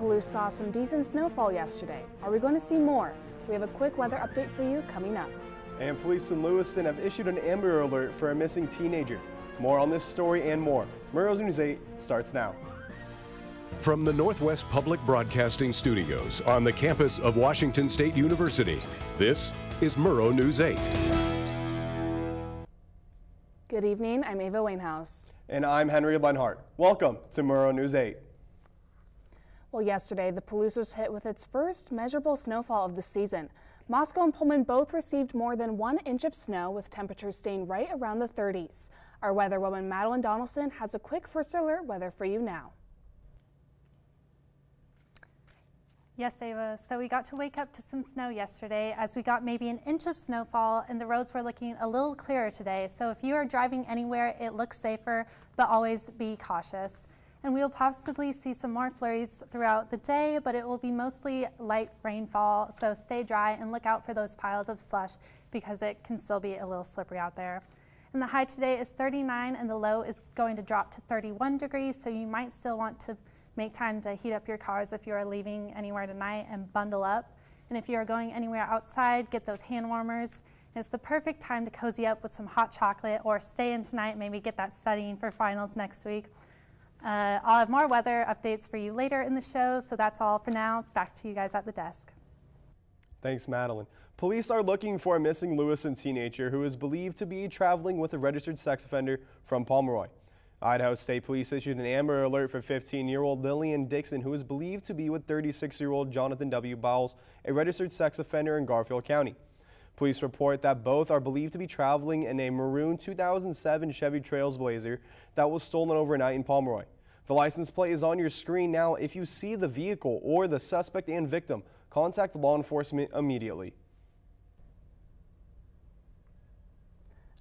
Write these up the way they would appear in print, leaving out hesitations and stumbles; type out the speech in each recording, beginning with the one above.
Palouse saw some decent snowfall yesterday. Are we going to see more? We have a quick weather update for you coming up. And police in Lewiston have issued an Amber Alert for a missing teenager. More on this story and more. Murrow News 8 starts now. From the Northwest Public Broadcasting Studios on the campus of Washington State University, this is Murrow News 8. Good evening, I'm Ava Wainhouse. And I'm Henry Lenhart. Welcome to Murrow News 8. Well, yesterday, the Palouse was hit with its first measurable snowfall of the season. Moscow and Pullman both received more than 1 inch of snow, with temperatures staying right around the 30s. Our weather woman, Madeline Donaldson, has a quick first alert weather for you now. Yes, Ava. So we got to wake up to some snow yesterday, as we got maybe 1 inch of snowfall, and the roads were looking a little clearer today. So if you are driving anywhere, it looks safer, but always be cautious. And we will possibly see some more flurries throughout the day, but it will be mostly light rainfall. So stay dry and look out for those piles of slush, because it can still be a little slippery out there. And the high today is 39, and the low is going to drop to 31 degrees. So you might still want to make time to heat up your cars if you are leaving anywhere tonight, and bundle up. And if you are going anywhere outside, get those hand warmers. And it's the perfect time to cozy up with some hot chocolate, or stay in tonight, maybe get that studying for finals next week. I'll have more weather updates for you later in the show, so that's all for now. Back to you guys at the desk. Thanks, Madeline. Police are looking for a missing Lewiston teenager who is believed to be traveling with a registered sex offender from Pomeroy. Idaho State Police issued an Amber Alert for 15-year-old Lillian Dixon, who is believed to be with 36-year-old Jonathan W. Bowles, a registered sex offender in Garfield County. Police report that both are believed to be traveling in a maroon 2007 Chevy Trailblazer that was stolen overnight in Pomeroy. The license plate is on your screen now. If you see the vehicle or the suspect and victim, contact law enforcement immediately.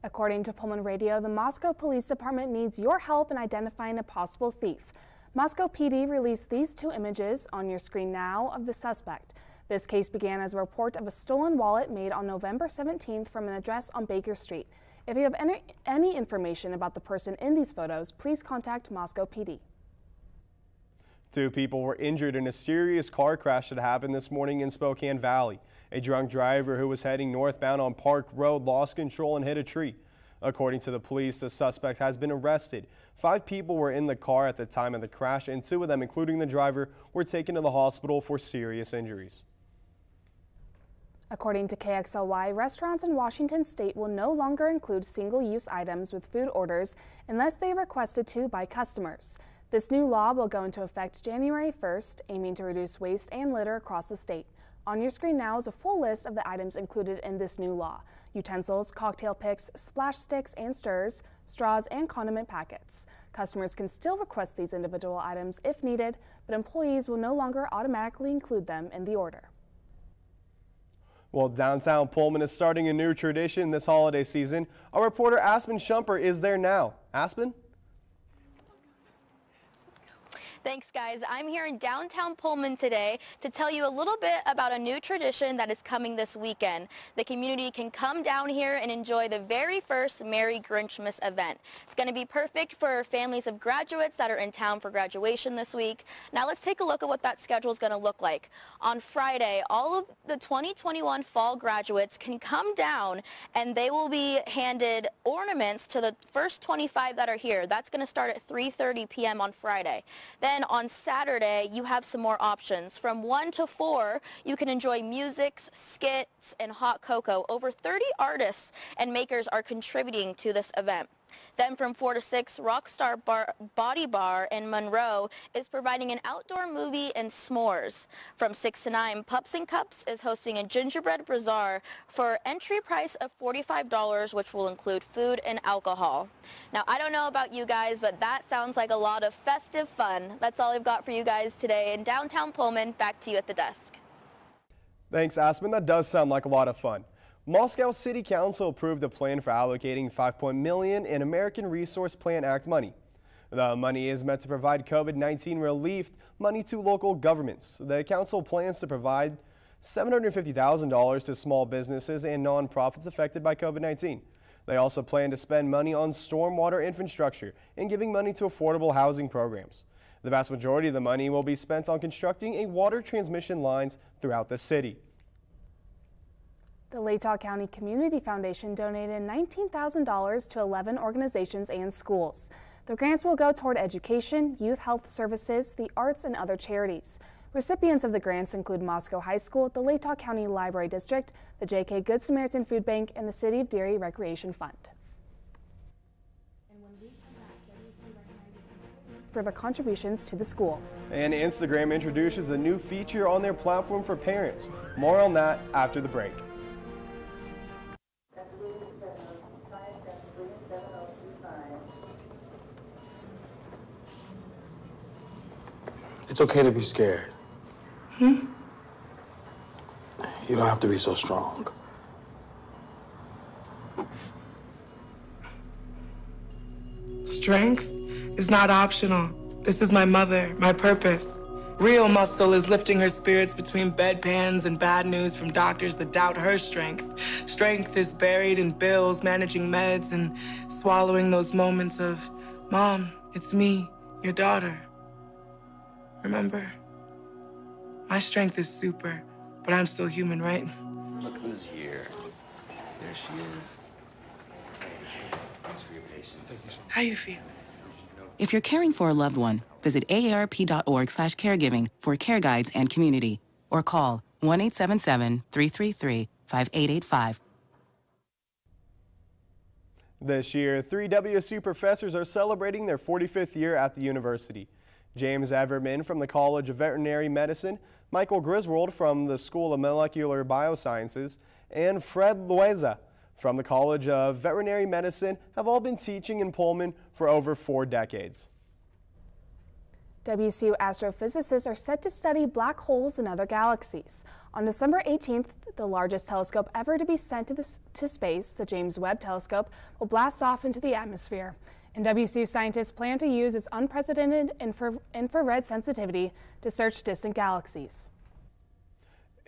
According to Pullman Radio, the Moscow Police Department needs your help in identifying a possible thief. Moscow PD released these 2 images on your screen now of the suspect. This case began as a report of a stolen wallet made on November 17th from an address on Baker Street. If you have any information about the person in these photos, please contact Moscow PD. 2 people were injured in a serious car crash that happened this morning in Spokane Valley. A drunk driver who was heading northbound on Park Road lost control and hit a tree. According to the police, the suspect has been arrested. 5 people were in the car at the time of the crash, and 2 of them, including the driver, were taken to the hospital for serious injuries. According to KXLY, restaurants in Washington State will no longer include single-use items with food orders unless they are requested to by customers. This new law will go into effect January 1st, aiming to reduce waste and litter across the state. On your screen now is a full list of the items included in this new law: utensils, cocktail picks, splash sticks and stirrers, straws, and condiment packets. Customers can still request these individual items if needed, but employees will no longer automatically include them in the order. Well, downtown Pullman is starting a new tradition this holiday season. Our reporter Aspen Shumper is there now. Aspen? Thanks, guys. I'm here in downtown Pullman today to tell you a little bit about a new tradition that is coming this weekend. The community can come down here and enjoy the very first Merry Grinchmas event. It's going to be perfect for families of graduates that are in town for graduation this week. Now let's take a look at what that schedule is going to look like. On Friday, all of the 2021 fall graduates can come down, and they will be handed ornaments to the first 25 that are here. That's going to start at 3:30 p.m. on Friday. Then on Saturday, you have some more options. From 1 to 4, you can enjoy music, skits, and hot cocoa. Over 30 artists and makers are contributing to this event. Then from 4 to 6, Rockstar Body Bar in Murrow is providing an outdoor movie and s'mores. From 6 to 9, Pups and Cups is hosting a gingerbread bazaar for entry price of $45, which will include food and alcohol. Now, I don't know about you guys, but that sounds like a lot of festive fun. That's all I've got for you guys today in downtown Pullman. Back to you at the desk. Thanks, Aspen. That does sound like a lot of fun. Moscow City Council approved a plan for allocating $5 million in American Resource Plan Act money. The money is meant to provide COVID-19 relief money to local governments. The council plans to provide $750,000 to small businesses and nonprofits affected by COVID-19. They also plan to spend money on stormwater infrastructure and giving money to affordable housing programs. The vast majority of the money will be spent on constructing a water transmission lines throughout the city. The Latah County Community Foundation donated $19,000 to 11 organizations and schools. The grants will go toward education, youth health services, the arts, and other charities. Recipients of the grants include Moscow High School, the Latah County Library District, the J.K. Good Samaritan Food Bank, and the City of Deary Recreation Fund. For their contributions to the school. And Instagram introduces a new feature on their platform for parents. More on that after the break. It's okay to be scared. You don't have to be so strong. Strength is not optional. This is my mother, my purpose. Real muscle is lifting her spirits between bedpans and bad news from doctors that doubt her strength. Strength is buried in bills, managing meds, and swallowing those moments of, Mom, it's me, your daughter. Remember? My strength is super, but I'm still human, right? Look who's here. There she is. Hey, thanks for your patience. How you feel? If you're caring for a loved one, visit aarp.org/caregiving for care guides and community, or call 1-877-333-5885. This year, 3 WSU professors are celebrating their 45th year at the university. James Everman from the College of Veterinary Medicine, Michael Griswold from the School of Molecular Biosciences, and Fred Loaiza from the College of Veterinary Medicine have all been teaching in Pullman for over 4 decades. WSU astrophysicists are set to study black holes and other galaxies. On December 18th, the largest telescope ever to be sent to space, the James Webb Telescope, will blast off into the atmosphere. And WSU scientists plan to use its unprecedented infrared sensitivity to search distant galaxies.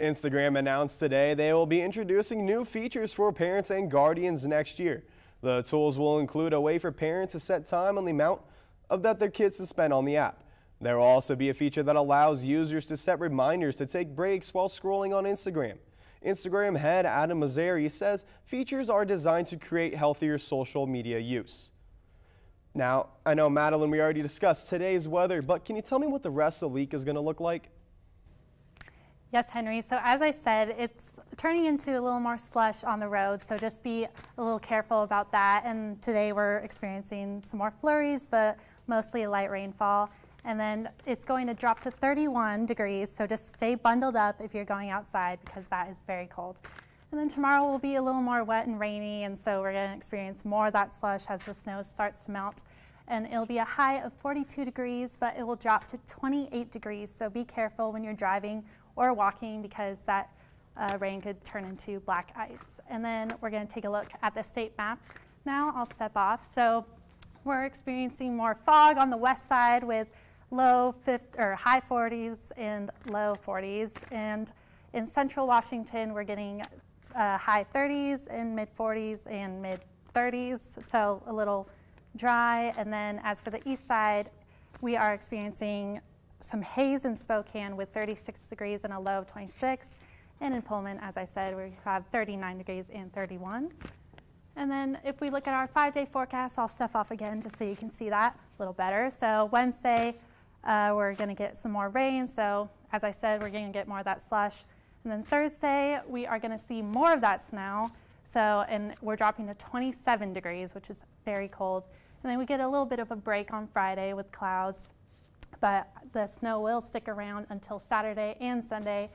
Instagram announced today they will be introducing new features for parents and guardians next year. The tools will include a way for parents to set time on the amount that their kids to spend on the app. There will also be a feature that allows users to set reminders to take breaks while scrolling on Instagram. Instagram head Adam Mazzari says features are designed to create healthier social media use. Now, I know, Madeline, we already discussed today's weather, but can you tell me what the rest of the week is going to look like? Yes, Henry. So as I said, it's turning into a little more slush on the road, so just be a little careful about that. And today we're experiencing some more flurries, but mostly light rainfall. And then it's going to drop to 31 degrees, so just stay bundled up if you're going outside because that is very cold. And then tomorrow will be a little more wet and rainy, and so we're going to experience more of that slush as the snow starts to melt. And it'll be a high of 42 degrees, but it will drop to 28 degrees, so be careful when you're driving or walking because that rain could turn into black ice. And then we're going to take a look at the state map. Now I'll step off. So we're experiencing more fog on the west side with high 40s and low 40s. And in central Washington, we're getting high 30s and mid 40s and mid 30s, so a little dry. And then as for the east side, we are experiencing some haze in Spokane with 36 degrees and a low of 26. And in Pullman, as I said, we have 39 degrees and 31. And then if we look at our 5-day forecast, I'll step off again just so you can see that a little better. So Wednesday, we're going to get some more rain. So as I said, we're going to get more of that slush. And then Thursday, we are going to see more of that snow. And we're dropping to 27 degrees, which is very cold. And then we get a little bit of a break on Friday with clouds. But the snow will stick around until Saturday and Sunday.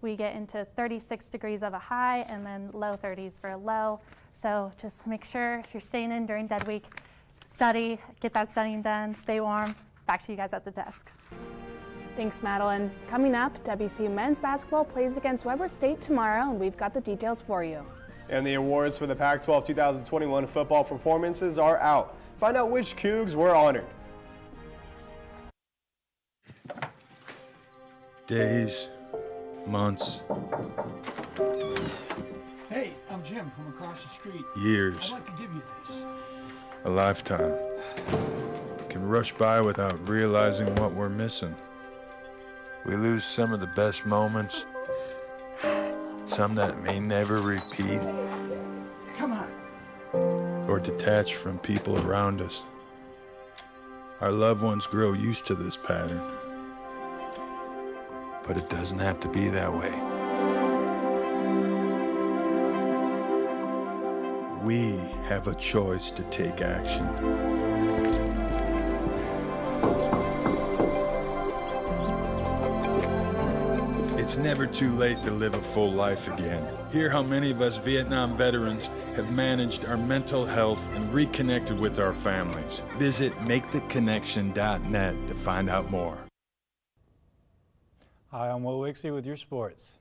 We get into 36 degrees of a high and then low 30s for a low. So just make sure if you're staying in during dead week, study, get that studying done, stay warm. Back to you guys at the desk. Thanks, Madeline. Coming up, WSU men's basketball plays against Weber State tomorrow, and we've got the details for you. And the awards for the Pac-12 2021 football performances are out. Find out which Cougs were honored. Days, months, Hey, I'm Jim from across the street. years, I'd like to give you this. a lifetime. can rush by without realizing what we're missing. We lose some of the best moments, some that may never repeat. Come on. Or detach from people around us. Our loved ones grow used to this pattern. But it doesn't have to be that way. We have a choice to take action. It's never too late to live a full life again. Hear how many of us Vietnam veterans have managed our mental health and reconnected with our families. Visit maketheconnection.net to find out more. Hi, I'm Will Wixie with your sports.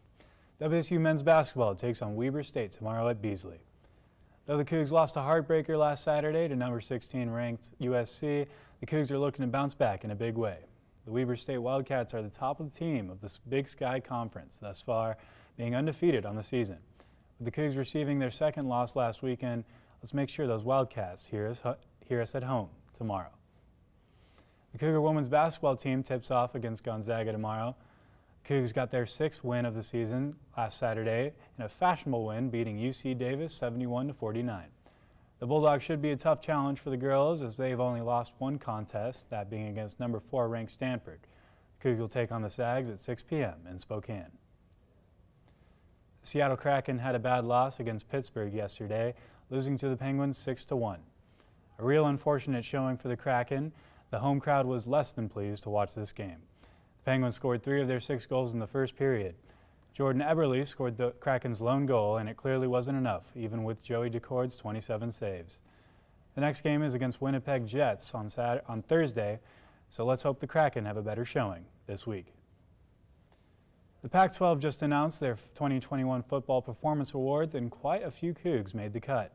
WSU men's basketball takes on Weber State tomorrow at Beasley. Though the Cougs lost a heartbreaker last Saturday to number 16 ranked USC, the Cougs are looking to bounce back in a big way. The Weber State Wildcats are the top of the team of the Big Sky Conference thus far, being undefeated on the season. With the Cougs receiving their second loss last weekend, let's make sure those Wildcats hear us at home tomorrow. The Cougar women's basketball team tips off against Gonzaga tomorrow. Cougs got their 6th win of the season last Saturday in a fashionable win, beating UC Davis 71-49. The Bulldogs should be a tough challenge for the girls as they've only lost one contest, that being against number 4 ranked Stanford. The Cougs will take on the Sags at 6 p.m. in Spokane. The Seattle Kraken had a bad loss against Pittsburgh yesterday, losing to the Penguins 6-1. A real unfortunate showing for the Kraken. The home crowd was less than pleased to watch this game. The Penguins scored 3 of their 6 goals in the first period. Jordan Eberle scored the Kraken's lone goal, and it clearly wasn't enough, even with Joey Decord's 27 saves. The next game is against Winnipeg Jets on Thursday, so let's hope the Kraken have a better showing this week. The Pac-12 just announced their 2021 Football Performance Awards, and quite a few Cougs made the cut.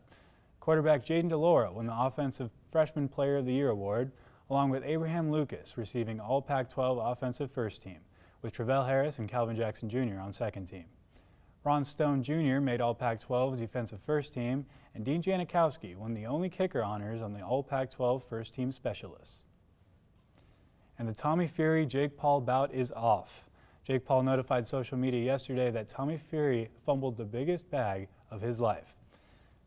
Quarterback Jaden DeLauro won the Offensive Freshman Player of the Year award, along with Abraham Lucas receiving all Pac-12 Offensive First Team, with Travell Harris and Calvin Jackson Jr. on Second Team. Ron Stone Jr. made All Pac-12 Defensive First Team, and Dean Janikowski won the only kicker honors on the All Pac-12 First Team Specialists. And the Tommy Fury-Jake Paul bout is off. Jake Paul notified social media yesterday that Tommy Fury fumbled the biggest bag of his life.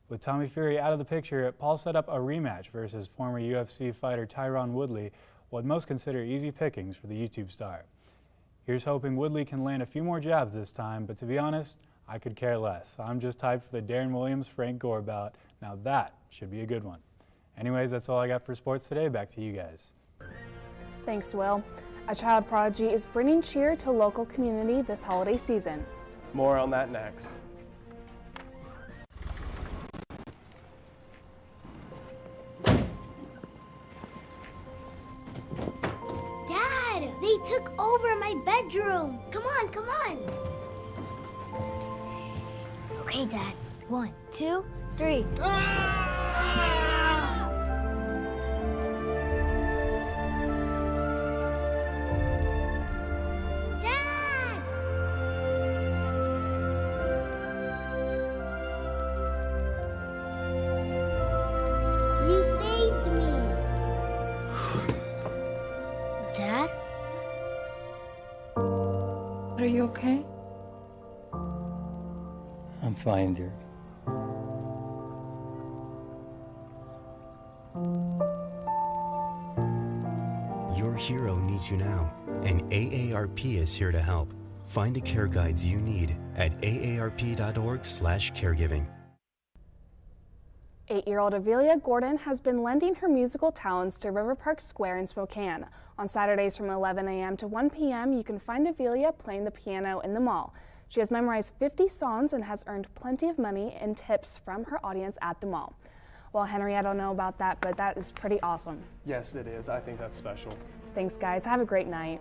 With Tommy Fury out of the picture, Paul set up a rematch versus former UFC fighter Tyron Woodley, what most consider easy pickings for the YouTube star. Here's hoping Woodley can land a few more jabs this time, but to be honest, I could care less. I'm just hyped for the Darren Williams-Frank Gore bout. Now that should be a good one. Anyways, that's all I got for sports today. Back to you guys. Thanks, Will. A child prodigy is bringing cheer to a local community this holiday season. More on that next. They took over my bedroom. Come on, come on. Okay, Dad. 1, 2, 3. Dad! You saved me. Dad? Are you okay? I'm fine, dear. Your hero needs you now, and AARP is here to help. Find the care guides you need at aarp.org/caregiving. 8-year-old Avelia Gordon has been lending her musical talents to River Park Square in Spokane. On Saturdays from 11 a.m. to 1 p.m., you can find Avelia playing the piano in the mall. She has memorized 50 songs and has earned plenty of money and tips from her audience at the mall. Well, Henry, I don't know about that, but that is pretty awesome. Yes, it is. I think that's special. Thanks, guys. Have a great night.